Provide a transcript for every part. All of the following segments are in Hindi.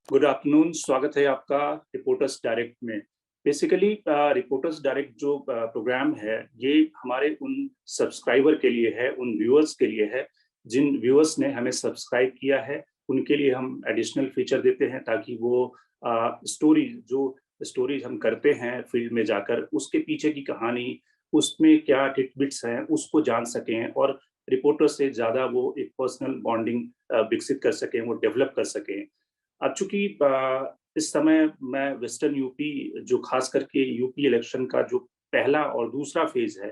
Good afternoon. स्वागत है आपका रिपोर्टर्स डायरेक्ट में। बेसिकली रिपोर्टर्स डायरेक्ट जो प्रोग्राम है, ये हमारे उन सब्सक्राइबर के लिए है, उन व्यूअर्स के लिए है जिन व्यूअर्स ने हमें सब्सक्राइब किया है। उनके लिए हम एडिशनल फीचर देते हैं ताकि वो स्टोरीज हम करते हैं फील्ड में जाकर, उसके पीछे की कहानी, उसमें क्या टिटबिट्स हैं, उसको जान सकें और रिपोर्टर से ज़्यादा वो एक पर्सनल बॉन्डिंग विकसित कर सकें, वो डेवलप कर सकें। अब चूंकि इस समय मैं वेस्टर्न यूपी, जो खास करके यूपी इलेक्शन का जो पहला और दूसरा फेज है,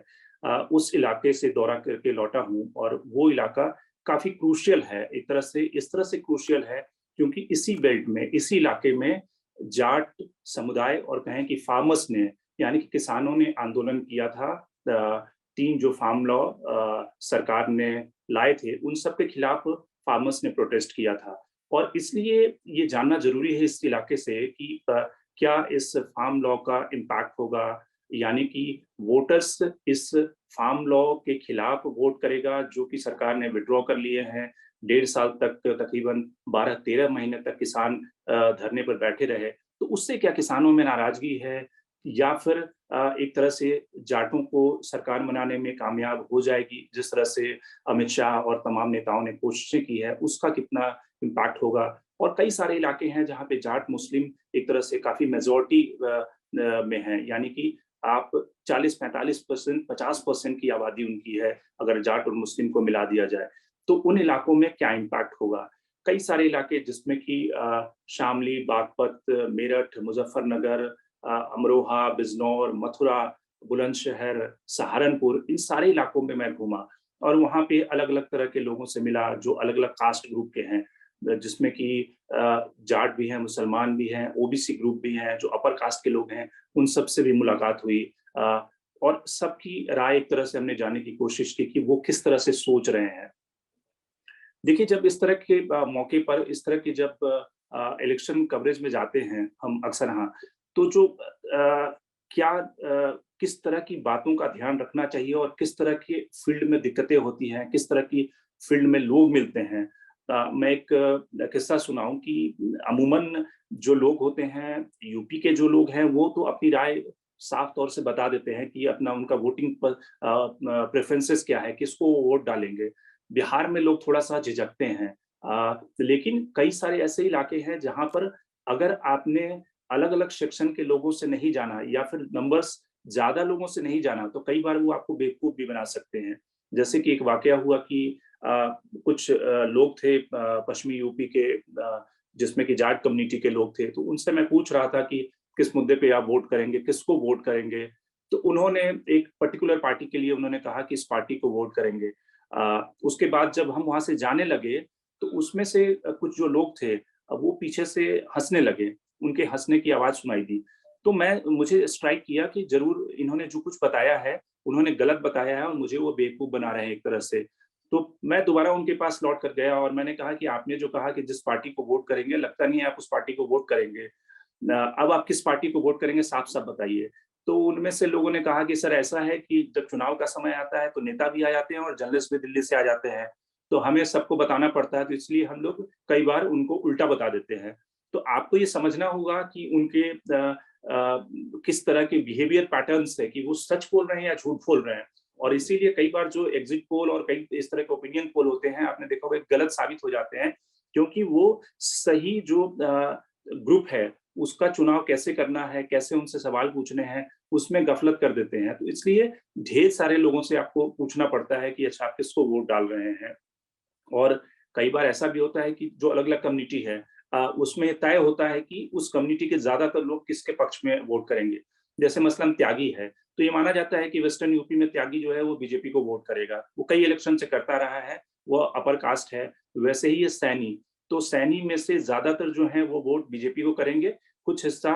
उस इलाके से दौरा करके लौटा हूँ और वो इलाका काफी क्रूशियल है। एक तरह से इस तरह से क्रूशियल है क्योंकि इसी बेल्ट में, इसी इलाके में जाट समुदाय और कहें कि फार्मर्स ने, यानी कि किसानों ने आंदोलन किया था। तीन जो फार्म लॉ सरकार ने लाए थे, उन सब के खिलाफ फार्मर्स ने प्रोटेस्ट किया था। और इसलिए ये जानना ज़रूरी है इस इलाके से कि क्या इस फार्म लॉ का इम्पैक्ट होगा, यानी कि वोटर्स इस फार्म लॉ के खिलाफ वोट करेगा जो कि सरकार ने विथड्रॉ कर लिए हैं। 1.5 साल तक, तकरीबन 12-13 महीने तक किसान धरने पर बैठे रहे। तो उससे क्या किसानों में नाराज़गी है, या फिर एक तरह से जाटों को सरकार बनाने में कामयाब हो जाएगी, जिस तरह से अमित शाह और तमाम नेताओं ने कोशिशें की है, उसका कितना इम्पैक्ट होगा। और कई सारे इलाके हैं जहाँ पे जाट मुस्लिम एक तरह से काफी मेजोरिटी में है, यानी कि आप 40-45%, 50% की आबादी उनकी है अगर जाट और मुस्लिम को मिला दिया जाए। तो उन इलाकों में क्या इम्पैक्ट होगा। कई सारे इलाके जिसमें कि शामली, बागपत, मेरठ, मुजफ्फरनगर, अमरोहा, बिजनौर, मथुरा, बुलंदशहर, सहारनपुर, इन सारे इलाकों में मैं घूमा और वहाँ पे अलग अलग तरह के लोगों से मिला जो अलग अलग कास्ट ग्रुप के हैं, जिसमें कि जाट भी हैं, मुसलमान भी हैं, ओबीसी ग्रुप भी हैं, जो अपर कास्ट के लोग हैं, उन सब से भी मुलाकात हुई। और सबकी राय एक तरह से हमने जानने की कोशिश की कि वो किस तरह से सोच रहे हैं। देखिए, जब इस तरह के मौके पर इस तरह की जब इलेक्शन कवरेज में जाते हैं हम अक्सर, हाँ, तो जो क्या किस तरह की बातों का ध्यान रखना चाहिए और किस तरह के फील्ड में दिक्कतें होती हैं, किस तरह की फील्ड में लोग मिलते हैं। मैं एक किस्सा सुनाऊँ कि अमूमन जो लोग होते हैं, यूपी के जो लोग हैं, वो तो अपनी राय साफ तौर से बता देते हैं कि अपना उनका वोटिंग प्रेफ़रेंसेस क्या है, किसको वो वोट डालेंगे। बिहार में लोग थोड़ा-सा झिझकते हैं। लेकिन कई सारे ऐसे इलाके हैं जहाँ पर अगर आपने अलग-अलग सेक्शन के लोगों से नहीं जाना या फिर नंबर्स ज़्यादा लोगों से नहीं जाना, तो कई बार वो आपको बेवकूफ़ भी बना सकते हैं। जैसे कि एक वाकया हुआ कि कुछ लोग थे पश्चिमी यूपी के, जिसमें कि जाट कम्युनिटी के लोग थे, तो उनसे मैं पूछ रहा था कि किस मुद्दे पे आप वोट करेंगे, किसको वोट करेंगे? तो उन्होंने एक पर्टिकुलर पार्टी के लिए उन्होंने कहा कि इस पार्टी को वोट करेंगे। उसके बाद जब हम वहाँ से जाने लगे, तो उसमें से कुछ जो लोग थे, वो पीछे से हँसने लगे, उनके हँसने की आवाज़ सुनाई दी। तो मुझे स्ट्राइक किया कि ज़रूर इन्होंने जो कुछ बताया है, उन्होंने गलत बताया है और मुझे वो बेवकूफ़ बना रहे हैं एक तरह से। तो मैं दोबारा उनके पास लौट कर गया और मैंने कहा कि आपने जो कहा कि जिस पार्टी को वोट करेंगे, लगता नहीं है आप उस पार्टी को वोट करेंगे। अब आप किस पार्टी को वोट करेंगे, साफ-साफ बताइए। तो उनमें से लोगों ने कहा कि सर, ऐसा है कि जब चुनाव का समय आता है तो नेता भी आ जाते हैं और जर्नलिस्ट भी दिल्ली से आ जाते हैं। तो हमें सबको बताना पड़ता है, तो इसलिए हम लोग कई बार उनको उल्टा बता देते हैं। तो आपको ये समझना होगा कि उनके किस तरह के बिहेवियर पैटर्न्स है, कि वो सच बोल रहे हैं या झूठ बोल रहे हैं। और इसीलिए कई बार जो एग्जिट पोल और कई इस तरह के ओपिनियन पोल होते हैं, आपने देखा होगा, गलत साबित हो जाते हैं, क्योंकि वो सही जो ग्रुप है, उसका चुनाव कैसे करना है, कैसे उनसे सवाल पूछने हैं, उसमें गफलत कर देते हैं। तो इसलिए ढेर सारे लोगों से आपको पूछना पड़ता है कि अच्छा, आप किसको वोट डाल रहे हैं। और कई बार ऐसा भी होता है कि जो अलग-अलग कम्युनिटी है, उसमें तय होता है कि उस कम्युनिटी के ज़्यादातर लोग किसके पक्ष में वोट करेंगे। जैसे मसलन त्यागी है, तो ये माना जाता है कि वेस्टर्न यूपी में त्यागी जो है वो बीजेपी को वोट करेगा। वो कई इलेक्शन से करता रहा है, वो अपर कास्ट है। वैसे ही ये सैनी, तो सैनी में से ज़्यादातर जो हैं वो वोट बीजेपी को करेंगे, कुछ हिस्सा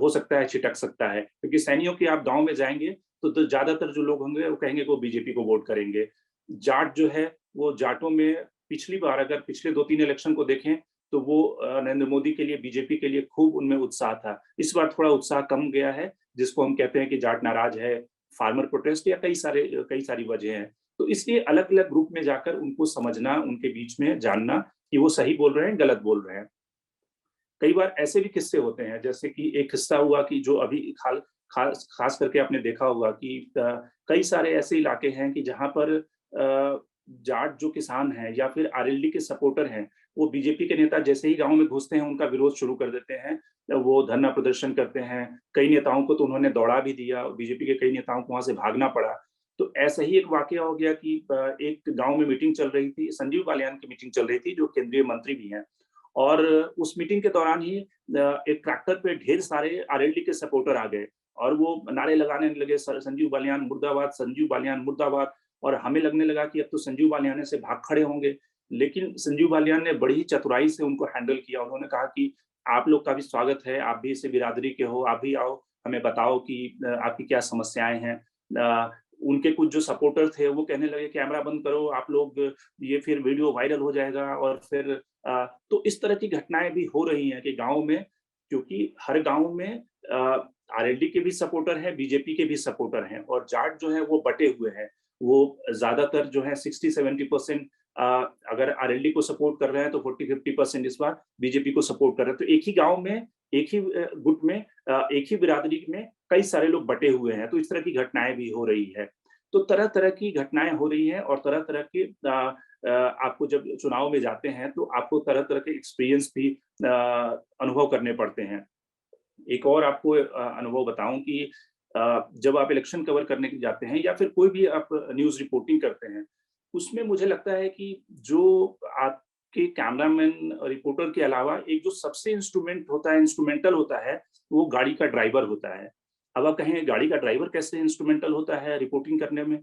हो सकता है छिटक सकता है, क्योंकि सैनियों के आप गाँव में जाएँगे तो ज़्यादातर जो लोग होंगे वो कहेंगे कि वो बीजेपी को वोट करेंगे। जाट जो है, वो जाटों में पिछली बार अगर पिछले 2-3 इलेक्शन को देखें, तो वो नरेंद्र मोदी के लिए, बीजेपी के लिए खूब उनमें उत्साह था। इस बार थोड़ा उत्साह कम गया है, जिसको हम कहते हैं कि जाट नाराज़ है, फार्मर प्रोटेस्ट, या कई सारी वजह हैं। तो इसलिए अलग-अलग ग्रुप में जाकर उनको समझना, उनके बीच में जानना कि वो सही बोल रहे हैं, गलत बोल रहे हैं। कई बार ऐसे भी किस्से होते हैं, जैसे कि एक किस्सा हुआ कि जो अभी खास करके आपने देखा होगा कि कई सारे ऐसे इलाके हैं कि जहाँ पर जाट जो किसान हैं या फिर आरएलडी के सपोर्टर हैं, वो बीजेपी के नेता जैसे ही गाँव में घुसते हैं, उनका विरोध शुरू कर देते हैं। वो धरना प्रदर्शन करते हैं। कई नेताओं को तो उन्होंने दौड़ा भी दिया, बीजेपी के कई नेताओं को वहाँ से भागना पड़ा। तो ऐसा ही एक वाकया हो गया कि एक गाँव में मीटिंग चल रही थी, संजीव बालियान की मीटिंग चल रही थी, जो केंद्रीय मंत्री भी हैं। और उस मीटिंग के दौरान ही एक ट्रैक्टर पे ढेर सारे आरएलडी के सपोर्टर आ गए और वो नारे लगाने लगे, संजीव बालियान मुर्दाबाद, संजीव बालियान मुर्दाबाद। और हमें लगने लगा कि अब तो संजीव बालियान से भाग खड़े होंगे। लेकिन संजीव बालियान ने बड़ी ही चतुराई से उनको हैंडल किया। उन्होंने कहा कि आप लोग का भी स्वागत है, आप भी इसी बिरादरी के हो, आप भी आओ, हमें बताओ कि आपकी क्या समस्याएँ हैं। अ, उनके कुछ जो सपोर्टर थे वो कहने लगे कैमरा बंद करो आप लोग, ये फिर वीडियो वायरल हो जाएगा। और फिर तो इस तरह की घटनाएँ भी हो रही हैं कि गाँव में, क्योंकि हर गाँव में आरएलडी के भी सपोर्टर हैं, बीजेपी के भी सपोर्टर हैं और जाट जो है वो बटे हुए हैं। वो ज़्यादातर जो है 60-70% अ, अगर आरएलडी को सपोर्ट कर रहे हैं तो 40-50% इस बार बीजेपी को सपोर्ट कर रहे हैं। तो एक ही गाँव में, एक ही गुट में, एक ही बिरादरी में कई सारे लोग बटे हुए हैं, तो इस तरह की घटनाएँ भी हो रही है। तो तरह-तरह की घटनाएँ हो रही हैं और तरह-तरह के आपको जब चुनाव में जाते हैं, तो आपको तरह-तरह के एक्सपीरियंस भी अनुभव करने पड़ते हैं। एक और आपको अनुभव बताऊँ कि जब आप इलेक्शन कवर करने के जाते हैं या फिर कोई भी आप न्यूज़ रिपोर्टिंग करते हैं, उसमें मुझे लगता है कि जो आपके कैमरामैन, रिपोर्टर के अलावा एक जो सबसे इंस्ट्रूमेंटल होता है, वो गाड़ी का ड्राइवर होता है। अब आप कहेंगे गाड़ी का ड्राइवर कैसे इंस्ट्रूमेंटल होता है रिपोर्टिंग करने में?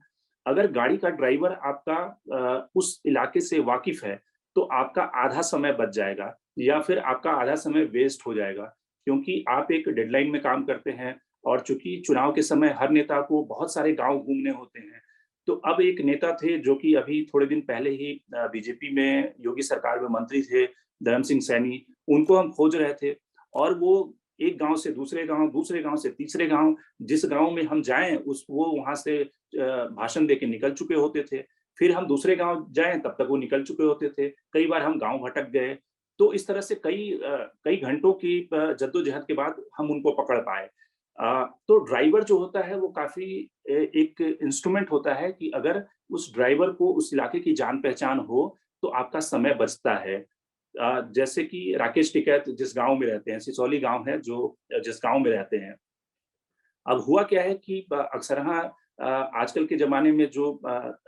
अगर गाड़ी का ड्राइवर आपका उस इलाके से वाकिफ़ है, तो आपका आधा समय बच जाएगा या फिर आपका आधा समय वेस्ट हो जाएगा। क्योंकि आप एक डेडलाइन में काम करते हैं और चूँकि चुनाव के समय हर नेता को बहुत सारे गाँव घूमने होते हैं। तो अब एक नेता थे जो कि अभी थोड़े दिन पहले ही बीजेपी में योगी सरकार में मंत्री थे, धर्म सिंह सैनी, उनको हम खोज रहे थे और वो एक गाँव से दूसरे गाँव से तीसरे गाँव, जिस गाँव में हम जाएँ उस वो वहाँ से भाषण देके निकल चुके होते थे। फिर हम दूसरे गाँव जाएँ तब तक वो निकल चुके होते थे। कई बार हम गाँव भटक गए। तो इस तरह से कई घंटों की जद्दोजहद के बाद हम उनको पकड़ पाए। तो ड्राइवर जो होता है वो काफ़ी एक इंस्ट्रूमेंट होता है कि अगर उस ड्राइवर को उस इलाके की जान-पहचान हो, तो आपका समय बचता है। जैसे कि राकेश टिकैत जिस गाँव में रहते हैं, सिसौली गाँव है जो जिस गाँव में रहते हैं। अब हुआ क्या है कि अक्सर हाँ आजकल के ज़माने में जो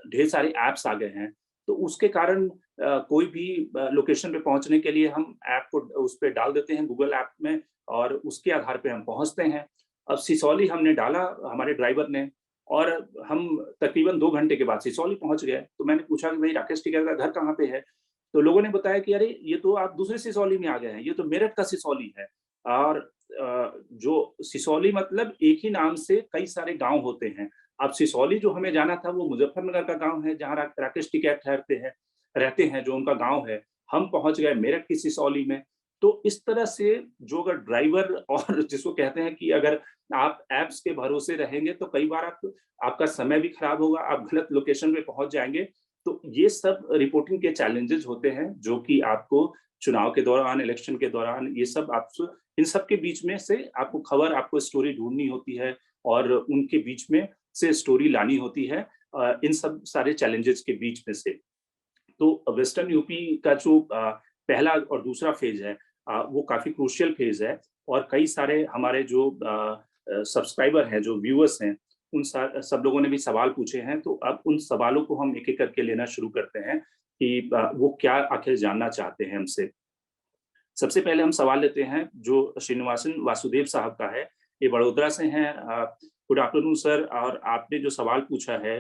ढेर सारे ऐप्स आ गए हैं, तो उसके कारण कोई भी लोकेशन पे पहुँचने के लिए हम ऐप को उस पे डाल देते हैं गूगल ऐप में और उसके आधार पे हम पहुँचते हैं। अब सिसौली हमने डाला हमारे ड्राइवर ने और हम तकरीबन 2 घंटे के बाद सिसौली पहुँच गए। तो मैंने पूछा कि भई राकेश टिकैत का घर कहाँ पे है? तो लोगों ने बताया कि अरे! ये तो आप दूसरे सिसौली में आ गए हैं, ये तो मेरठ का सिसौली है। और जो सिसौली मतलब एक ही नाम से कई सारे गाँव होते हैं। अब सिसौली जो हमें जाना था वो मुज़फ्फरनगर का गाँव है जहाँ राकेश टिकैत रहते हैं जो उनका गाँव है। हम पहुँच गए मेरठ की सिसौली में। तो इस तरह से जो अगर ड्राइवर और जिसको कहते हैं कि अगर आप ऐप्स के भरोसे रहेंगे तो कई बार आपका समय भी खराब होगा, आप गलत लोकेशन पे पहुँच जाएँगे। तो ये सब रिपोर्टिंग के चैलेंजेज़ होते हैं जो कि आपको चुनाव के दौरान, इलेक्शन के दौरान ये सब आप इन सब के बीच में से आपको स्टोरी ढूँढनी होती है और उनके बीच में से स्टोरी लानी होती है इन सब सारे चैलेंजेस के बीच में से। तो वेस्टर्न यूपी का जो पहला और दूसरा फ़ेज़ है वो काफ़ी क्रूशियल फ़ेज़ है और कई सारे हमारे जो सब्सक्राइबर हैं, जो व्यूअर्स हैं, उन सब लोगों ने भी सवाल पूछे हैं, तो अब उन सवालों को हम एक-एक करके लेना शुरू करते हैं कि वो क्या आखिर जानना चाहते हैं हमसे। सबसे पहले हम सवाल लेते हैं जो श्रीनिवासन वासुदेव साहब का है, ये बड़ोदरा से हैं। गुड आफ्टरनून सर और आपने जो सवाल पूछा है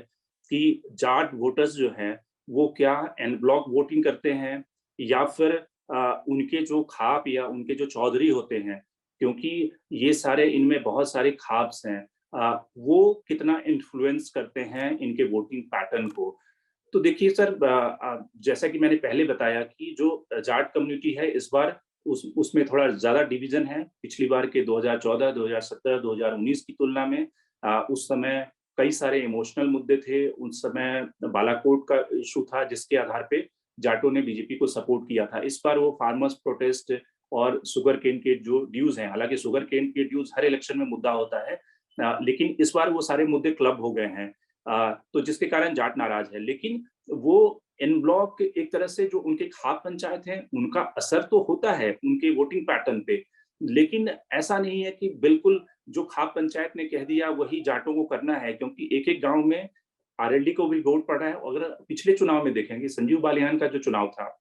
कि जाट वोटर्स जो हैं, वो क्या एन ब्लॉक वोटिंग करते हैं या फिर उनके जो खाप या उनके जो चौधरी होते हैं, क्योंकि ये सारे इनमें बहुत सारे खाप्स हैं, वो कितना इन्फ्लुएंस करते हैं इनके वोटिंग पैटर्न को। तो देखिए सर जैसा कि मैंने पहले बताया कि जो जाट कम्युनिटी है इस बार उसमें थोड़ा ज़्यादा डिवीज़न है। पिछली बार के 2014, 2017, 2019 की तुलना में उस समय कई सारे इमोशनल मुद्दे थे। उस समय बालाकोट का इश्यू था जिसके आधार पे जाटों ने बीजेपी को सपोर्ट किया था। इस बार वो फार्मर्स प्रोटेस्ट और शुगर केन के जो ड्यूज हैं, हालांकि शुगर केन के ड्यूज हर इलेक्शन में मुद्दा होता है, लेकिन इस बार वो सारे मुद्दे क्लब हो गए हैं, तो जिसके कारण जाट नाराज है। लेकिन वो इन ब्लॉक एक तरह से जो उनके खाप पंचायत हैं उनका असर तो होता है उनके वोटिंग पैटर्न पे, लेकिन ऐसा नहीं है कि बिल्कुल जो खाप पंचायत ने कह दिया वही जाटों को करना है, क्योंकि एक एक गांव में आरएलडी को भी वोट पड़ रहा है। अगर पिछले चुनाव में देखेंगे, संजीव बालियान का जो चुनाव था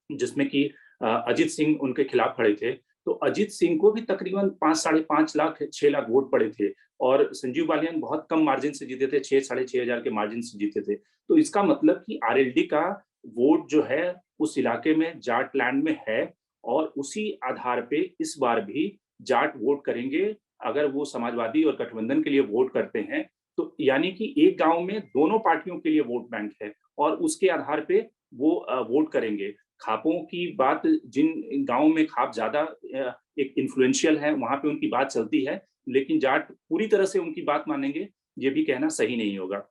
जिसमें कि अजीत सिंह उनके खिलाफ खड़े थे, तो अजीत सिंह को भी तकरीबन 5 साढ़े 5 लाख 6 लाख वोट पड़े थे और संजीव बालियान बहुत कम मार्जिन से जीते थे, 6 साढ़े 6 हजार के मार्जिन से जीते थे। तो इसका मतलब कि आरएलडी का वोट जो है उस इलाके में जाट लैंड में है और उसी आधार पे इस बार भी जाट वोट करेंगे। अगर वो समाजवादी और गठबंधन के लिए वोट करते हैं तो यानी कि एक गांव में दोनों पार्टियों के लिए वोट बैंक है और उसके आधार पे वो वोट करेंगे। खापों की बात, जिन गांवों में खाप ज्यादा एक इन्फ्लुएंशियल है वहां पे उनकी बात चलती है, लेकिन जाट पूरी तरह से उनकी बात मानेंगे ये भी कहना सही नहीं होगा।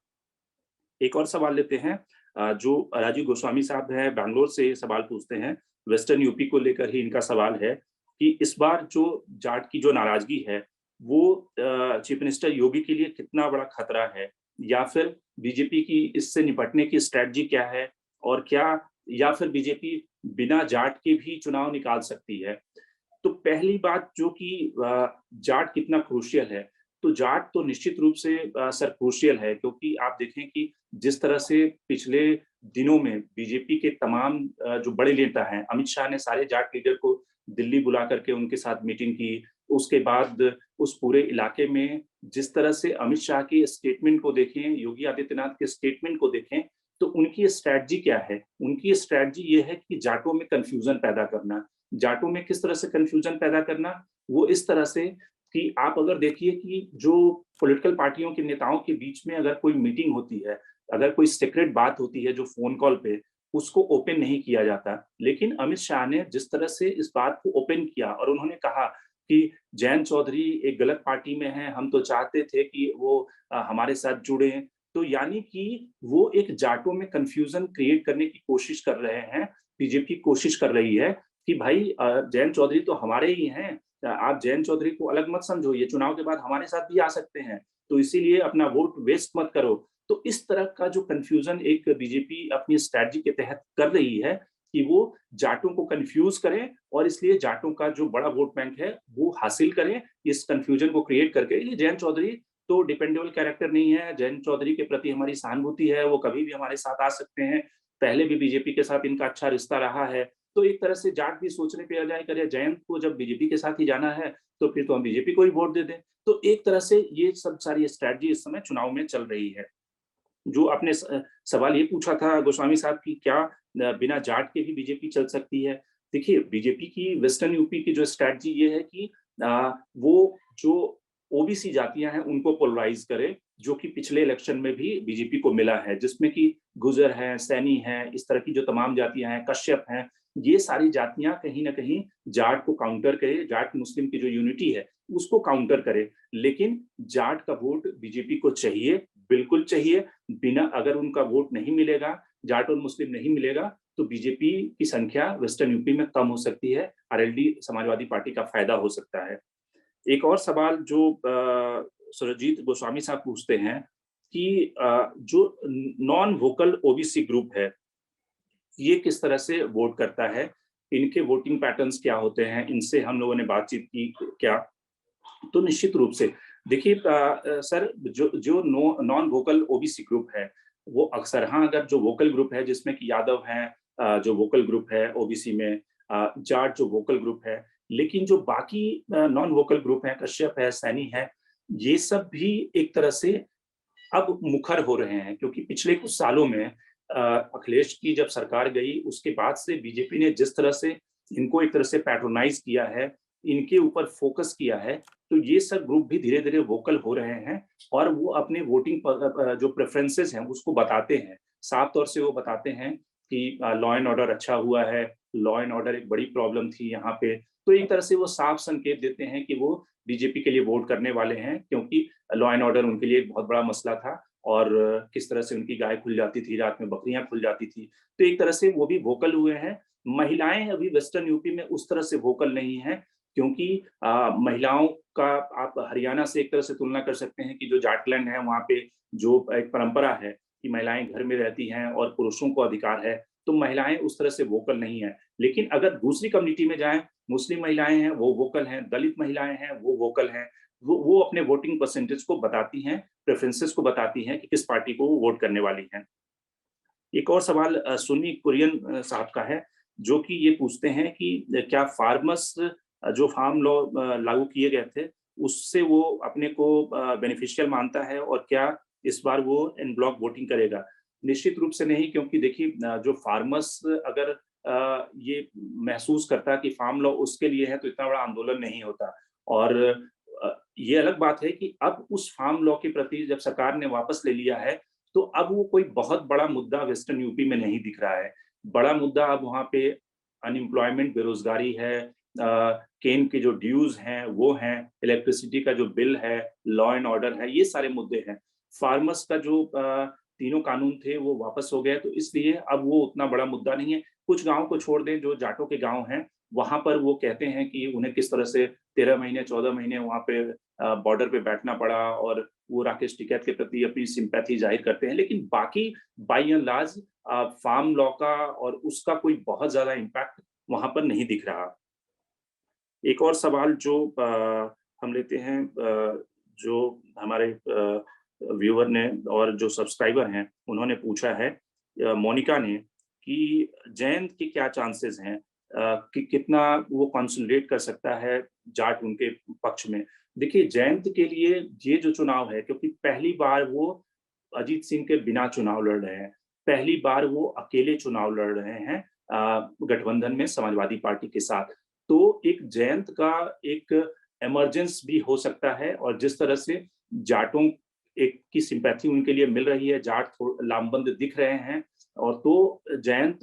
एक और सवाल लेते हैं, जो राजीव गोस्वामी साहब हैं बैंगलोर से सवाल पूछते हैं, वेस्टर्न यूपी को लेकर ही इनका सवाल है कि इस बार जो जाट की जो नाराजगी है वो चीफ मिनिस्टर योगी के लिए कितना बड़ा खतरा है, या फिर बीजेपी की इससे निपटने की स्ट्रेटजी क्या है, और क्या, या फिर बीजेपी बिना जाट के भी चुनाव निकाल सकती है। तो पहली बात जो कि जाट कितना क्रूशियल है, तो जाट तो निश्चित रूप से सर क्रूशियल है, क्योंकि आप देखें कि जिस तरह से पिछले दिनों में बीजेपी के तमाम जो बड़े नेता हैं, अमित शाह ने सारे जाट लीडर को दिल्ली बुला करके उनके साथ मीटिंग की। उसके बाद उस पूरे इलाके में जिस तरह से अमित शाह के स्टेटमेंट को देखें, योगी आदित्यनाथ के स्टेटमेंट को देखें, तो उनकी स्ट्रैटेजी क्या है? उनकी स्ट्रैटेजी ये है कि जाटों में कंफ्यूजन पैदा करना। जाटों में किस तरह से कंफ्यूजन पैदा करना? वो इस तरह से कि आप अगर देखिए कि जो पॉलिटिकल पार्टियों के नेताओं के बीच में अगर कोई मीटिंग होती है, अगर कोई सीक्रेट बात होती है जो फोन कॉल पे, उसको ओपन नहीं किया जाता। लेकिन अमित शाह ने जिस तरह से इस बात को ओपन किया और उन्होंने कहा कि जयंत चौधरी एक गलत पार्टी में है, हम तो चाहते थे कि वो हमारे साथ जुड़े। तो यानी कि वो एक जाटों में कंफ्यूजन क्रिएट करने की कोशिश कर रहे हैं। बीजेपी कोशिश कर रही है कि भाई जयंत चौधरी तो हमारे ही हैं, आप जयंत चौधरी को अलग मत समझो, ये चुनाव के बाद हमारे साथ भी आ सकते हैं, तो इसीलिए अपना वोट वेस्ट मत करो। तो इस तरह का जो कंफ्यूजन एक बीजेपी अपनी स्ट्रैटेजी के तहत कर रही है कि वो जाटों को कंफ्यूज करें और इसलिए जाटों का जो बड़ा वोट बैंक है वो हासिल करें इस कंफ्यूजन को क्रिएट करके। ये जयंत चौधरी तो डिपेंडेबल कैरेक्टर नहीं है, जयंत चौधरी के प्रति हमारी सहानुभूति है, वो कभी भी हमारे साथ आ सकते हैं, पहले भी बीजेपी के साथ इनका अच्छा रिश्ता रहा है। तो एक तरह से जाट भी सोचने पे आ जाए, करे जयंत को जब बीजेपी के साथ ही जाना है तो फिर तो हम बीजेपी को ही वोट दे दें। तो एक तरह से ये सब सारी स्ट्रैटेजी इस समय चुनाव में चल रही है। जो आपने सवाल ये पूछा था गोस्वामी साहब की क्या बिना जाट के भी बीजेपी चल सकती है? देखिए, बीजेपी की वेस्टर्न यूपी की जो स्ट्रैटेजी ये है कि वो जो ओबीसी जातियां हैं उनको पोलराइज करे, जो कि पिछले इलेक्शन में भी बीजेपी को मिला है, जिसमें कि गुर्जर हैं, सैनी हैं, इस तरह की जो तमाम जातियां हैं, कश्यप हैं, ये सारी जातियां कहीं ना कहीं जाट को काउंटर करे, जाट मुस्लिम की जो यूनिटी है उसको काउंटर करे। लेकिन जाट का वोट बीजेपी को चाहिए, बिल्कुल चाहिए। बिना, अगर उनका वोट नहीं मिलेगा, जाट और मुस्लिम नहीं मिलेगा, तो बीजेपी की संख्या वेस्टर्न यूपी में कम हो सकती है, आरएलडी समाजवादी पार्टी का फायदा हो सकता है। एक और सवाल जो सुरजीत गोस्वामी साहब पूछते हैं कि जो नॉन वोकल ओबीसी ग्रुप है, ये किस तरह से वोट करता है, इनके वोटिंग पैटर्न्स क्या होते हैं, इनसे हम लोगों ने बातचीत की क्या? तो निश्चित रूप से देखिए सर, जो जो नॉन वोकल ओबीसी ग्रुप है वो अक्सर, हाँ, अगर जो वोकल ग्रुप है जिसमें कि यादव हैं, जो वोकल ग्रुप है ओबीसी में, जाट जो वोकल ग्रुप है, लेकिन जो बाकी नॉन वोकल ग्रुप है, कश्यप है, सैनी है, ये सब भी एक तरह से अब मुखर हो रहे हैं, क्योंकि पिछले कुछ सालों में अखिलेश की जब सरकार गई उसके बाद से बीजेपी ने जिस तरह से इनको एक तरह से पैट्रोनाइज किया है, इनके ऊपर फोकस किया है, तो ये सब ग्रुप भी धीरे धीरे वोकल हो रहे हैं और वो अपने वोटिंग जो प्रेफरेंसेस हैं उसको बताते हैं, साफ तौर से वो बताते हैं कि लॉ एंड ऑर्डर अच्छा हुआ है, लॉ एंड ऑर्डर एक बड़ी प्रॉब्लम थी यहाँ पे। तो एक तरह से वो साफ संकेत देते हैं कि वो बीजेपी के लिए वोट करने वाले हैं, क्योंकि लॉ एंड ऑर्डर उनके लिए एक बहुत बड़ा मसला था और किस तरह से उनकी गाय खुल जाती थी, रात में बकरियां खुल जाती थी। तो एक तरह से वो भी वोकल हुए हैं। महिलाएं अभी वेस्टर्न यूपी में उस तरह से वोकल नहीं है, क्योंकि महिलाओं का आप हरियाणा से एक तरह से तुलना कर सकते हैं कि जो जाटलैंड है वहाँ पे जो एक परंपरा है कि महिलाएं घर में रहती हैं और पुरुषों को अधिकार है, तो महिलाएं उस तरह से वोकल नहीं है। लेकिन अगर दूसरी कम्युनिटी में जाएं, मुस्लिम महिलाएं हैं वो वोकल हैं, दलित महिलाएं हैं वो वोकल हैं। वो अपने वोटिंग परसेंटेज को बताती हैं, प्रेफरेंसेस को बताती हैं कि किस पार्टी को वो वोट करने वाली हैं। एक और सवाल सुन्नी कुरियन साहब का है, जो कि ये पूछते हैं कि क्या फार्मर्स जो फार्म लॉ लागू किए गए थे, उससे वो अपने को बेनिफिशियल मानता है और क्या इस बार वो इन ब्लॉक वोटिंग करेगा? निश्चित रूप से नहीं, क्योंकि देखिए जो फार्मर्स अगर ये महसूस करता कि फार्म लॉ उसके लिए है तो इतना बड़ा आंदोलन नहीं होता। और ये अलग बात है कि अब उस फार्म लॉ के प्रति जब सरकार ने वापस ले लिया है, तो अब वो कोई बहुत बड़ा मुद्दा वेस्टर्न यूपी में नहीं दिख रहा है। बड़ा मुद्दा अब वहाँ पे अनएम्प्लॉयमेंट, बेरोज़गारी है, केन के जो ड्यूज़ हैं, वो हैं, इलेक्ट्रिसिटी का जो बिल है, लॉ एंड ऑर्डर है, ये सारे मुद्दे हैं। फार्मर्स का जो तीनों कानून थे, वो वापस हो गए, तो इसलिए अब वो उतना बड़ा मुद्दा नहीं है। कुछ गाँव को छोड़ दें, जो जाटों के गाँव हैं, वहाँ पर वो कहते हैं कि उन्हें किस तरह से 13 महीने, 14 महीने वहाँ पे बॉर्डर पे बैठना पड़ा और वो राकेश टिकैत के प्रति अपनी सिंपैथी जाहिर करते हैं। लेकिन बाकी by and large farm law का और उसका कोई बहुत ज़्यादा इम्पैक्ट वहाँ पर नहीं दिख रहा। एक और सवाल जो हम लेते हैं, जो हमारे व्यूअर ने और जो सब्सक्राइबर हैं, उन्होंने पूछा है, मोनिका ने, कि जयंत के क्या चांसेस हैं, कि कितना वो कंसोलिडेट कर सकता है जाट उनके पक्ष में। देखिए, जयंत के लिए ये जो चुनाव है, क्योंकि पहली बार वो अजीत सिंह के बिना चुनाव लड़ रहे हैं, पहली बार वो अकेले चुनाव लड़ रहे हैं गठबंधन में समाजवादी पार्टी के साथ। तो एक जयंत का एक इमर्जेंस भी हो सकता है, और जिस तरह से जाटों एक की सिंपैथी उनके लिए मिल रही है, जाट लामबंद दिख रहे हैं, और तो जयंत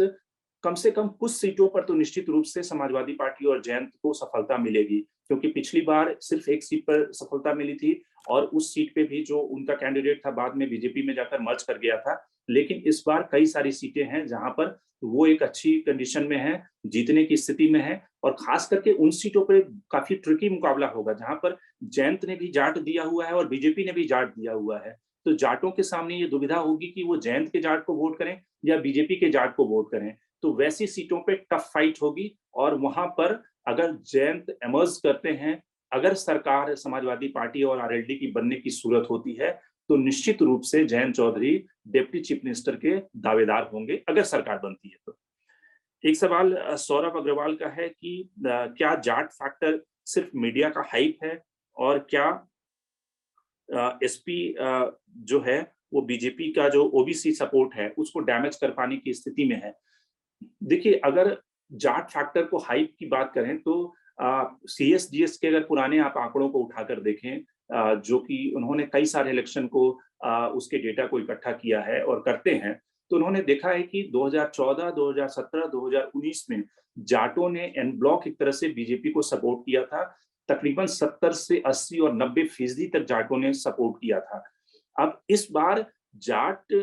कम से कम कुछ सीटों पर तो निश्चित रूप से समाजवादी पार्टी और जयंत को सफलता मिलेगी, क्योंकि पिछली बार सिर्फ एक सीट पर सफलता मिली थी, और उस सीट पे भी जो उनका कैंडिडेट था बाद में बीजेपी में जाकर मर्ज कर गया था। लेकिन इस बार कई सारी सीटें हैं जहां पर वो एक अच्छी कंडीशन में है, जीतने की स्थिति में है, और खास करके उन सीटों पे काफी ट्रिकी मुकाबला होगा जहां पर जयंत ने भी जाट दिया हुआ है और बीजेपी ने भी जाट दिया हुआ है। तो जाटों के सामने ये दुविधा होगी कि वो जयंत के जाट को वोट करें या बीजेपी के जाट को वोट करें। तो वैसी सीटों पे टफ फाइट होगी, और वहां पर अगर जयंत इमर्ज करते हैं, अगर सरकार समाजवादी पार्टी और आरएलडी की बनने की सूरत होती है, तो निश्चित रूप से Jayant Chaudhary deputy chief minister के दावेदार होंगे, अगर सरकार बनती है तो। एक सवाल सौरभ अग्रवाल का है कि क्या जाट फैक्टर सिर्फ मीडिया का हाइप है, और क्या एसपी जो है वो बीजेपी का जो ओबीसी सपोर्ट है उसको डैमेज कर पाने की स्थिति में है? देखिए, अगर जाट फैक्टर को हाइप की बात करें तो सीएसजीएस के अगर पुराने आप आंकड़ों को उठाकर देखें, जो कि उन्होंने कई सारे इलेक्शन को उसके डेटा को इकट्ठा किया है और करते हैं, तो उन्होंने देखा है कि 2014, 2017, 2019 में जाटों ने एन ब्लॉक एक तरह से बीजेपी को सपोर्ट किया था। तकरीबन 70 से 80 और 90% तक जाटों ने सपोर्ट किया था। अब इस बार जाट,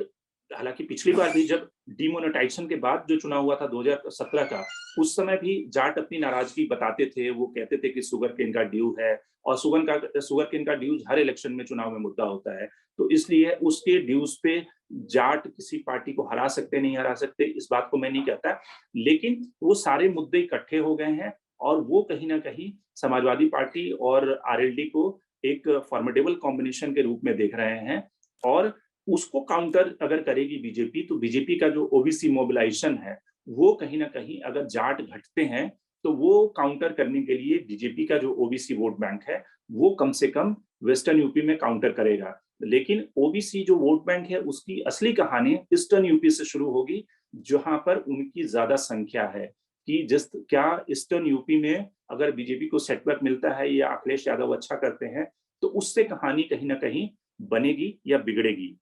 हालाँकि पिछली बार भी जब डिमोनेटाइजेशन के बाद जो चुनाव हुआ था 2017 का, उस समय भी जाट अपनी नाराज़गी बताते थे, वो कहते थे कि शुगरकेन का ड्यू है, और शुगरकेन का ड्यूज़ हर इलेक्शन में चुनाव में मुद्दा होता है। तो इसलिए उसके ड्यूज़ पे जाट किसी पार्टी को हरा सकते, नहीं हरा सकते, इस बात को मैं नहीं कहता। लेकिन वो सारे मुद्दे इकट्ठे हो गए हैं, और वो कहीं न कहीं समाजवादी पार्टी और आरएलडी को एक फॉर्मिडेबल कॉम्बिनेशन के रूप में देख रहे हैं, और उसको काउंटर अगर करेगी बीजेपी, तो बीजेपी का जो ओबीसी मोबिलाइजेशन है, वो कहीं न कहीं अगर जाट घटते हैं, तो वो काउंटर करने के लिए बीजेपी का जो ओबीसी वोट बैंक है, वो कम से कम वेस्टर्न यूपी में काउंटर करेगा। लेकिन ओबीसी जो वोट बैंक है, उसकी असली कहानी ईस्टर्न यूपी से शुरू होगी, जहाँ पर उनकी ज़्यादा संख्या है, कि क्या ईस्टर्न यूपी में अगर बीजेपी को सेटबैक मिलता है या अखिलेश यादव अच्छा करते हैं, तो उससे कहानी कहीं न कहीं बनेगी या बिगड़ेगी।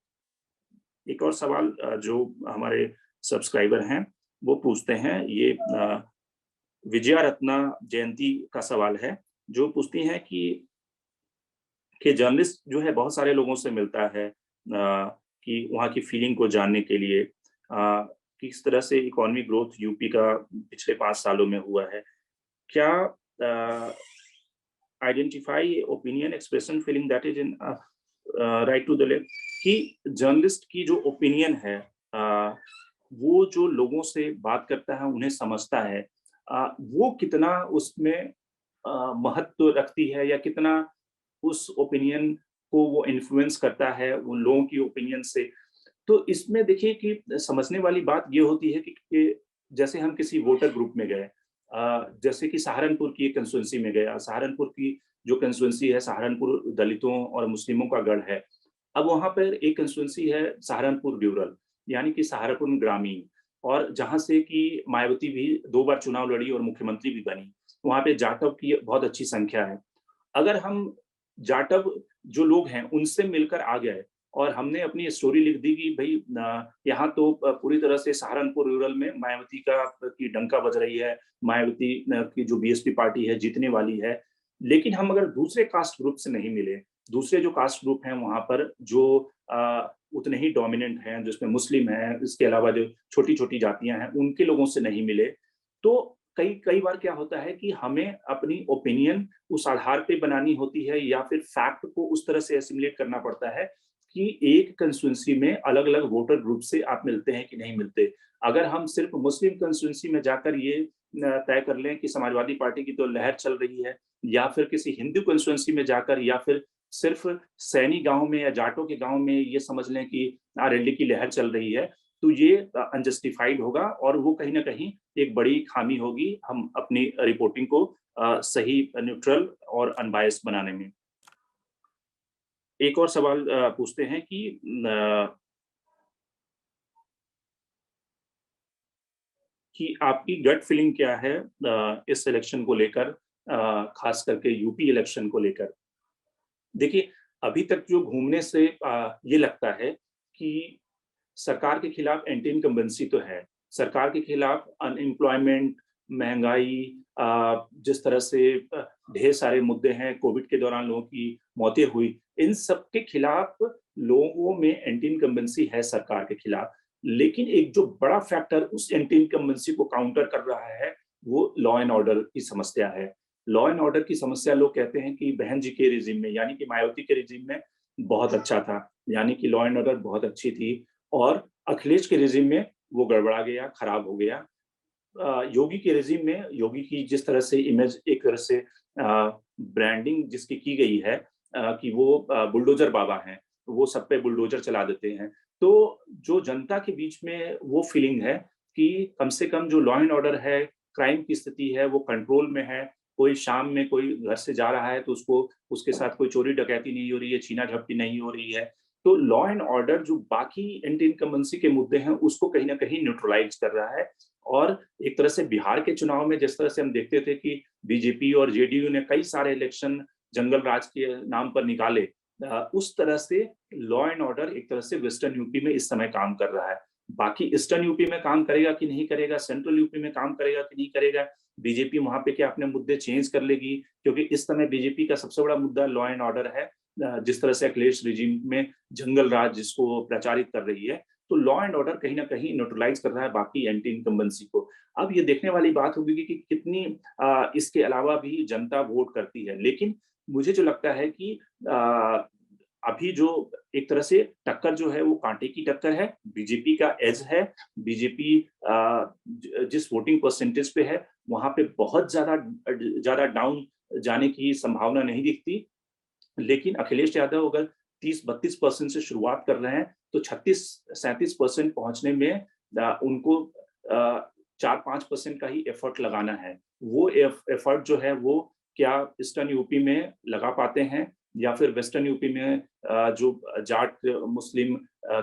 एक और सवाल जो हमारे सब्सक्राइबर हैं, वो पूछते हैं, ये विजया रत्ना जयंती का सवाल है, जो पूछती हैं कि जर्नलिस्ट जो है बहुत सारे लोगों से मिलता है, कि वहाँ की फीलिंग को जानने के लिए किस तरह से इकोनॉमिक ग्रोथ यूपी का पिछले 5 सालों में हुआ है। क्या identify opinion expression feeling that is in right to the left, कि जर्नलिस्ट की जो ओपिनियन है वो जो लोगों से बात करता है, उन्हें समझता है, वो कितना उसमें महत्व रखती है, या कितना उस ओपिनियन को वो इन्फ्लुएंस करता है उन लोगों की ओपिनियन से। तो इसमें देखिए कि समझने वाली बात ये होती है कि जैसे हम किसी वोटर ग्रुप में गए, जैसे कि सहारनपुर की एक कंस्टिट्यूएंसी में गया, सहारनपुर की जो कंस्टिट्यूएंसी है, सहारनपुर दलितों और मुस्लिमों का गढ़ है। अब वहाँ पर एक कंस्टिट्यूएंसी है सहारनपुर रूरल, यानी कि सहारनपुर ग्रामीण, और जहाँ से कि मायावती भी 2 बार चुनाव लड़ी और मुख्यमंत्री भी बनी। वहाँ पे जाटव की बहुत अच्छी संख्या है। अगर हम जाटव जो लोग हैं उनसे मिलकर आ गए और हमने अपनी स्टोरी लिख दी कि भई यहाँ तो पूरी तरह से सहारनपुर रूरल में मायावती की डंका बज रही है, मायावती की जो बीएसपी पार्टी है जीतने वाली है। लेकिन हम अगर दूसरे कास्ट ग्रुप से नहीं मिले, दूसरे जो कास्ट ग्रुप हैं वहाँ पर जो उतने ही डोमिनेंट हैं, जिसमें मुस्लिम हैं, इसके अलावा जो छोटी-छोटी जातियाँ हैं, उनके लोगों से नहीं मिले, तो कई कई बार क्या होता है कि हमें अपनी ओपिनियन उस आधार पे बनानी होती है, या फिर फैक्ट को उस तरह से एसिमिलेट करना पड़ता है कि एक कंस्टिट्यूएंसी में अलग-अलग वोटर ग्रुप से आप मिलते हैं कि नहीं मिलते। अगर हम सिर्फ मुस्लिम कंस्टिट्यूएंसी में जाकर ये तय कर लें कि समाजवादी पार्टी की तो लहर चल रही है, या फिर किसी हिंदू कंस्टिट्यूएंसी में जाकर, या फिर सिर्फ सैनी गाँव में या जाटों के गाँव में ये समझ लें कि आरएलडी की लहर चल रही है, तो ये अनजस्टिफाइड होगा और वो कहीं न कहीं एक बड़ी खामी होगी हम अपनी रिपोर्टिंग को सही, न्यूट्रल और अनबायस्ड बनाने में। एक और सवाल पूछते हैं कि आपकी गट फीलिंग क्या है इस इलेक्शन को लेकर, खास करके यूपी इलेक्शन को लेकर? देखिए, अभी तक जो घूमने से ये लगता है कि सरकार के खिलाफ एंटी इनकम्बेंसी तो है। सरकार के खिलाफ अनएम्प्लॉयमेंट, महँगाई, जिस तरह से ढेर सारे मुद्दे हैं, कोविड के दौरान लोगों की मौतें हुई, इन सब के खिलाफ लोगों में एंटी इनकम्बेंसी है सरकार के खिलाफ। लेकिन एक जो बड़ा फैक्टर उस एंटी इनकम्बेंसी को काउंटर कर रहा है, वो लॉ एंड ऑर्डर की समस्या है। लॉ एंड ऑर्डर की समस्या, लोग कहते हैं कि बहन जी के रिजिम में, यानी कि मायावती के रिजिम में बहुत अच्छा था, यानी कि लॉ एंड ऑर्डर बहुत अच्छी थी, और अखिलेश के रिजिम में वो गड़बड़ा गया, खराब हो गया। योगी के रिजिम में, योगी की जिस तरह से इमेज, एक तरह से ब्रांडिंग जिसकी की गई है कि वो बुलडोज़र बाबा हैं, वो सब पे बुलडोज़र चला देते हैं। तो जो जनता के बीच में वो फीलिंग है कि कम से कम जो लॉ एंड ऑर्डर है, क्राइम की स्थिति है, वो कंट्रोल में है। कोई शाम में कोई घर से जा रहा है तो उसको, उसके साथ कोई चोरी डकैती नहीं हो रही है, छीना-झपटी नहीं हो रही है। तो लॉ एंड ऑर्डर जो बाकी एंटी इनकम्बेंसी के मुद्दे हैं, उसको कहीं न कहीं न्यूट्रलाइज़ कर रहा है। और एक तरह से बिहार के चुनाव में जिस तरह से हम देखते थे कि बीजेपी और जेडीयू ने कई सारे इलेक्शन जंगल राज के नाम पर निकाले, उस तरह से लॉ एंड ऑर्डर एक तरह से वेस्टर्न यूपी में इस समय काम कर रहा है। बाकी ईस्टर्न यूपी में काम करेगा कि नहीं करेगा, सेंट्रल यूपी में काम करेगा कि नहीं करेगा, बीजेपी वहाँ पे क्या अपने मुद्दे चेंज कर लेगी? क्योंकि इस समय बीजेपी का सबसे बड़ा मुद्दा लॉ एंड ऑर्डर है। जिस तरह से अखिलेश रिजिम में जंगल राज जिसको प्रचारित कर रही है, तो लॉ एंड ऑर्डर कहीं न कहीं न्यूट्रलाइज़ कर रहा है बाकी एंटी इनकम्बेंसी को। अब ये देखने वाली बात होगी कि कितनी इसके अलावा भी जनता वोट करती है। लेकिन मुझे जो लगता है कि अभी जो एक तरह से टक्कर जो है वो कांटे की टक्कर है, बीजेपी का एज है, बीजेपी जिस वोटिंग परसेंटेज पे है, वहाँ पे बहुत ज़्यादा डाउन जाने की संभावना नहीं दिखती। लेकिन अखिलेश यादव अगर 30-32% से शुरुआत कर रहे हैं, तो 36-37% पहुँचने में उनको 4-5% का ही एफर्ट लगाना है। वो एफर्ट जो है वो क्या ईस्टर्न यूपी में लगा पाते हैं, या फिर वेस्टर्न यूपी में जो जाट मुस्लिम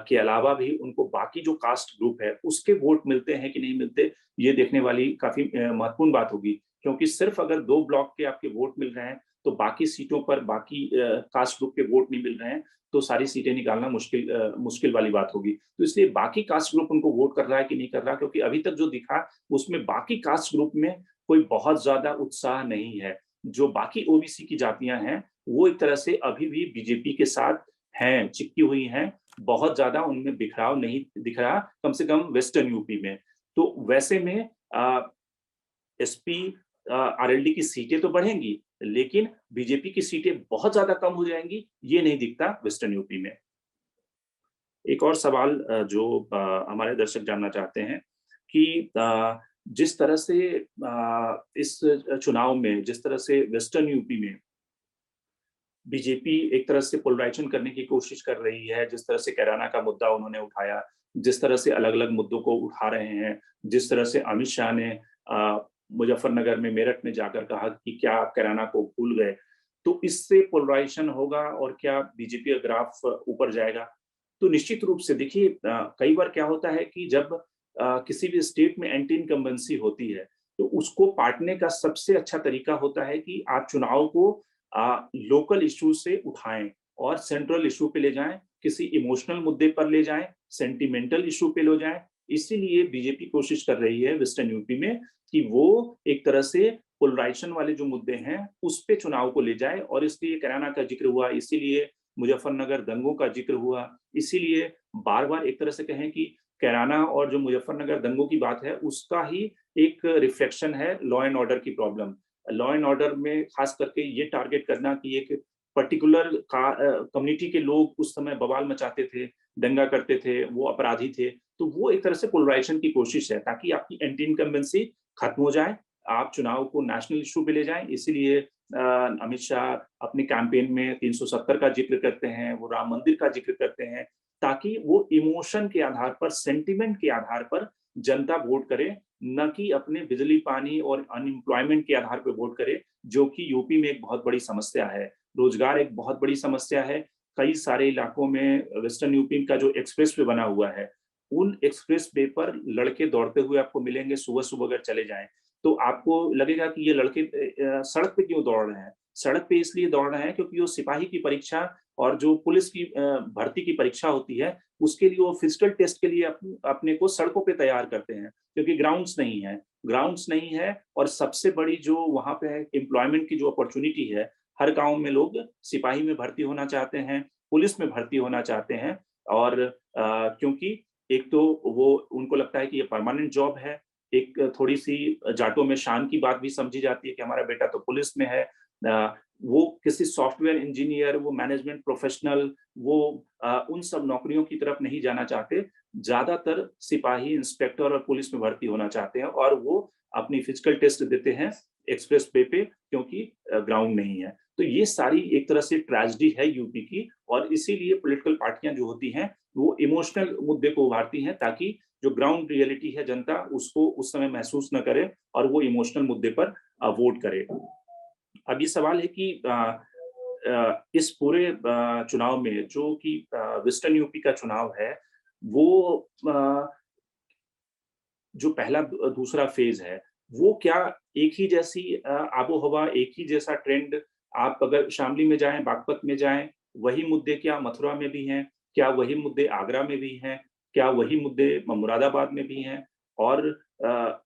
के अलावा भी उनको बाकी जो कास्ट ग्रुप है, उसके वोट मिलते हैं कि नहीं मिलते, ये देखने वाली काफ़ी महत्वपूर्ण बात होगी। क्योंकि सिर्फ अगर 2 ब्लॉक के आपके वोट मिल रहे हैं, तो बाकी सीटों पर बाकी कास्ट ग्रुप के वोट नहीं मिल रहे हैं, तो सारी सीटें निकालना मुश्किल वाली बात होगी। तो इसलिए बाकी कास्ट ग्रुप उनको वोट कर रहा है कि नहीं कर रहा, क्योंकि अभी तक जो दिखा, उसमें बाकी कास्ट ग्रुप में कोई बहुत ज़्यादा उत्साह नहीं है। जो बाकी ओबीसी की जातियाँ हैं, वो एक तरह से अभी भी बीजेपी के साथ हैं, चिपकी हुई हैं, बहुत ज्यादा उनमें बिखराव नहीं दिख रहा, कम से कम वेस्टर्न यूपी में। तो वैसे में एसपी आरएलडी की सीटें तो बढ़ेंगी, लेकिन बीजेपी की सीटें बहुत ज्यादा कम हो जाएंगी, ये नहीं दिखता वेस्टर्न यूपी में। एक और सवाल जो हमारे दर्शक जानना चाहते हैं कि जिस तरह से इस चुनाव में जिस तरह से वेस्टर्न यूपी में बीजेपी एक तरह से पोलराइजेशन करने की कोशिश कर रही है, जिस तरह से कैराना का मुद्दा उन्होंने उठाया, जिस तरह से अलग-अलग मुद्दों को उठा रहे हैं, जिस तरह से अमित शाह ने मुजफ्फरनगर में, मेरठ में जाकर कहा कि क्या आप कैराना को भूल गए? तो इससे पोलराइजेशन होगा और क्या बीजेपी का ग्राफ ऊपर जाएगा? तो निश्चित रूप से देखिए कई बार क्या होता है कि जब किसी भी स्टेट में एंटी इनकम्बेंसी होती है, तो उसको पाटने का सबसे अच्छा तरीका होता है कि आप चुनाव को लोकल इश्यू से उठाएं और सेंट्रल इश्यू पे ले जाएं, किसी इमोशनल मुद्दे पर ले जाएं, सेंटिमेंटल इश्यू पे ले जाएं। इसीलिए बीजेपी कोशिश कर रही है वेस्टर्न यूपी में कि वो एक तरह से पोलराइजेशन वाले जो मुद्दे हैं उस पे चुनाव को ले जाए, और इसलिए कैराना का जिक्र हुआ, इसीलिए मुजफ्फरनगर दंगों का जिक्र हुआ, इसीलिए बार बार एक तरह से कहें कि कैराना और जो मुजफ्फरनगर दंगों की बात है उसका ही एक रिफ्लेक्शन है लॉ एंड ऑर्डर की प्रॉब्लम। लॉ एंड ऑर्डर में खास करके ये टारगेट करना कि एक पर्टिकुलर कम्युनिटी के लोग उस समय बवाल मचाते थे, दंगा करते थे, वो अपराधी थे। तो वो एक तरह से पोलराइजेशन की कोशिश है ताकि आपकी एंटी इनकम्बेंसी खत्म हो जाए, आप चुनाव को नेशनल इश्यू पे ले जाएं। इसीलिए अमित शाह अपने कैंपेन में 370 का जिक्र करते हैं, वो राम मंदिर का जिक्र करते हैं, ताकि वो इमोशन के आधार पर, सेंटिमेंट के आधार पर जनता वोट करे, न कि अपने बिजली पानी और अनएम्प्लॉयमेंट के आधार पर वोट करे, जो कि यूपी में एक बहुत बड़ी समस्या है। रोजगार एक बहुत बड़ी समस्या है। कई सारे इलाकों में वेस्टर्न यूपी का जो एक्सप्रेस वे बना हुआ है, उन एक्सप्रेस वे पर लड़के दौड़ते हुए आपको मिलेंगे सुबह-सुबह अगर चले जाएँ, तो आपको लगेगा कि ये लड़के सड़क पे क्यों दौड़ रहे हैं? सड़क पे इसलिए दौड़ रहे हैं क्योंकि वो सिपाही की परीक्षा और जो पुलिस की भर्ती की परीक्षा होती है, उसके लिए वो फिजिकल टेस्ट के लिए अपने को सड़कों पे तैयार करते हैं, क्योंकि ग्राउंड्स नहीं है। ग्राउंड्स नहीं है और सबसे बड़ी जो वहाँ पे है एम्प्लॉयमेंट की जो अपॉर्च्युनिटी है, हर गाँव में लोग सिपाही में भर्ती होना चाहते हैं, पुलिस में भर्ती होना चाहते हैं, और क्योंकि एक तो वो उनको लगता है कि ये परमानेंट जॉब है, एक थोड़ी-सी जाटों में शान की बात भी समझी जाती है कि हमारा बेटा तो पुलिस में है। वो किसी सॉफ्टवेयर इंजीनियर, वो मैनेजमेंट प्रोफेशनल, वो उन सब नौकरियों की तरफ नहीं जाना चाहते। ज़्यादातर सिपाही, इंस्पेक्टर और पुलिस में भर्ती होना चाहते हैं, और वो अपनी फिजिकल टेस्ट देते हैं एक्सप्रेस वे पे, क्योंकि ग्राउंड नहीं है। तो ये सारी एक तरह से ट्रेजेडी है यूपी की, और इसीलिए पॉलिटिकल पार्टियां जो होती हैं वो इमोशनल मुद्दे को उभारती हैं, ताकि जो ग्राउंड रियलिटी है जनता उसको उस समय महसूस न करे और वो इमोशनल मुद्दे पर वोट करे। अब ये सवाल है कि इस पूरे चुनाव में जो कि वेस्टर्न यूपी का चुनाव है, वो जो पहला दूसरा फेज है, वो क्या एक ही जैसी आबो-हवा, एक ही जैसा ट्रेंड, आप अगर शामली में जाएँ, बागपत में जाएँ, वही मुद्दे क्या मथुरा में भी हैं? क्या वही मुद्दे आगरा में भी हैं? क्या वही मुद्दे मुरादाबाद में भी हैं? और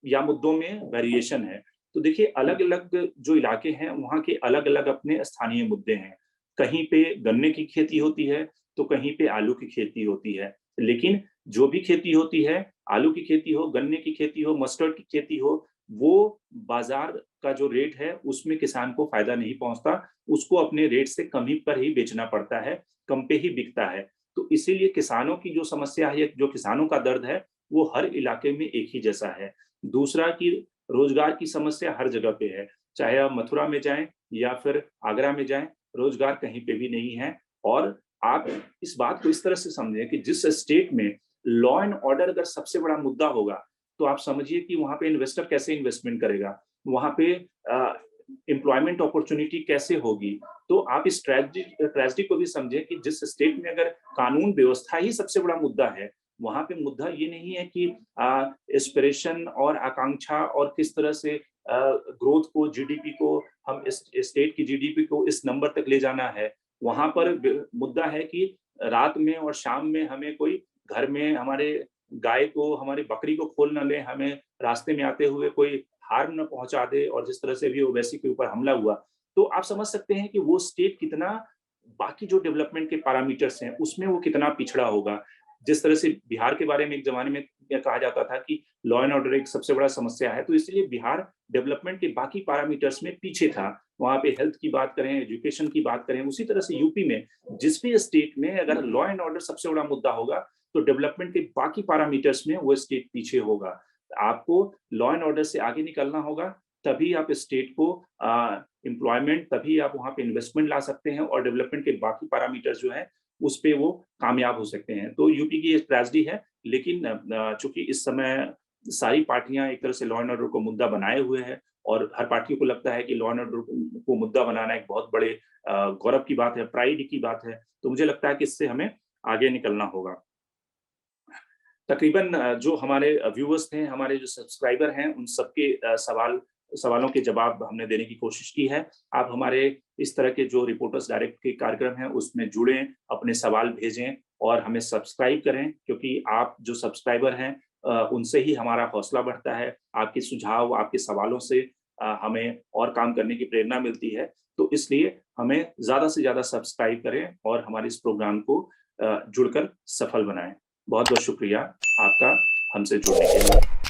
या मुद्दों में वेरिएशन है? तो देखिए अलग-अलग जो इलाके हैं, वहाँ के अलग-अलग अपने स्थानीय मुद्दे हैं। कहीं पे गन्ने की खेती होती है, तो कहीं पे आलू की खेती होती है। लेकिन जो भी खेती होती है, आलू की खेती हो, गन्ने की खेती हो, मस्टर्ड की खेती हो, वो बाज़ार का जो रेट है, उसमें किसान को फ़ायदा नहीं पहुँचता। उसको अपने रेट से कम ही पर ही बेचना पड़ता है, कम पे ही बिकता है। तो इसीलिए किसानों की जो समस्या है, जो किसानों का दर्द है, वो हर इलाके में एक ही जैसा है। दूसरा कि रोज़गार की समस्या हर जगह पे है, चाहे आप मथुरा में जाएँ या फिर आगरा में जाएँ, रोज़गार कहीं पे भी नहीं है। और आप इस बात को इस तरह से समझें कि जिस स्टेट में लॉ एंड ऑर्डर अगर सबसे बड़ा मुद्दा होगा, तो आप समझिए कि वहाँ पे इन्वेस्टर कैसे इन्वेस्टमेंट करेगा? वहाँ पे एम्प्लॉयमेंट अपॉर्च्युनिटी कैसे होगी? तो आप इस ट्रेजेडी को भी समझें कि जिस स्टेट में अगर कानून व्यवस्था ही सबसे बड़ा मुद्दा है, वहाँ पे मुद्दा ये नहीं है कि एस्पिरेशन और आकांक्षा और किस तरह से ग्रोथ को, जीडीपी को, हम इस स्टेट की जीडीपी को इस नंबर तक ले जाना है। वहाँ पर मुद्दा है कि रात में और शाम में हमें कोई घर में हमारे गाय को, हमारी बकरी को खोल ना ले, हमें रास्ते में आते हुए कोई हार्म ना पहुँचा दे, और जिस तरह से भी ओवैसी के ऊपर हमला हुआ। तो आप समझ सकते हैं कि वो स्टेट कितना बाकी जो डेवलपमेंट के पैरामीटर्स हैं उसमें वो कितना पिछड़ा होगा। जिस तरह से बिहार के बारे में एक ज़माने में कहा जाता था कि लॉ एंड ऑर्डर एक सबसे बड़ा समस्या है, तो इसलिए बिहार डेवलपमेंट के बाकी पैरामीटर्स में पीछे था। वहाँ पे हेल्थ की बात करें, एजुकेशन की बात करें, उसी तरह से यूपी में जिस भी स्टेट में अगर लॉ एंड ऑर्डर सबसे बड़ा मुद्दा होगा, तो डेवलपमेंट के बाकी पैरामीटर्स में वो स्टेट पीछे होगा। आपको लॉ एंड ऑर्डर से आगे निकलना होगा, तभी आप स्टेट को एम्प्लॉयमेंट, तभी आप वहाँ पे इन्वेस्टमेंट ला सकते हैं और डेवलपमेंट के बाकी पैरामीटर्स जो हैं, उस पे वो कामयाब हो सकते हैं। तो यूपी की ये ट्रेजेडी है, लेकिन चूँकि इस समय सारी पार्टियाँ एक तरह से लॉ एंड ऑर्डर को मुद्दा बनाए हुए हैं और हर पार्टी को लगता है कि लॉ एंड ऑर्डर को मुद्दा बनाना एक बहुत बड़े गौरव की बात है, प्राइड की बात है। तो मुझे लगता है कि इससे हमें आगे निकलना होगा। तकरीबन जो हमारे व्यूअर्स थे, हमारे जो सब्सक्राइबर हैं, उन सबके सवालों के जवाब हमने देने की कोशिश की है। आप हमारे इस तरह के जो रिपोर्टर्स डायरेक्ट के कार्यक्रम हैं, उसमें जुड़ें, अपने सवाल भेजें और हमें सब्सक्राइब करें, क्योंकि आप जो सब्सक्राइबर हैं उनसे ही हमारा हौसला बढ़ता है। आपके सुझाव, आपके सवालों से हमें और काम करने की प्रेरणा मिलती है। तो इसलिए हमें ज़्यादा से ज़्यादा सब्सक्राइब करें और हमारे इस प्रोग्राम को जुड़कर सफल बनाएँ। बहुत-बहुत शुक्रिया आपका हमसे जुड़ने के लिए।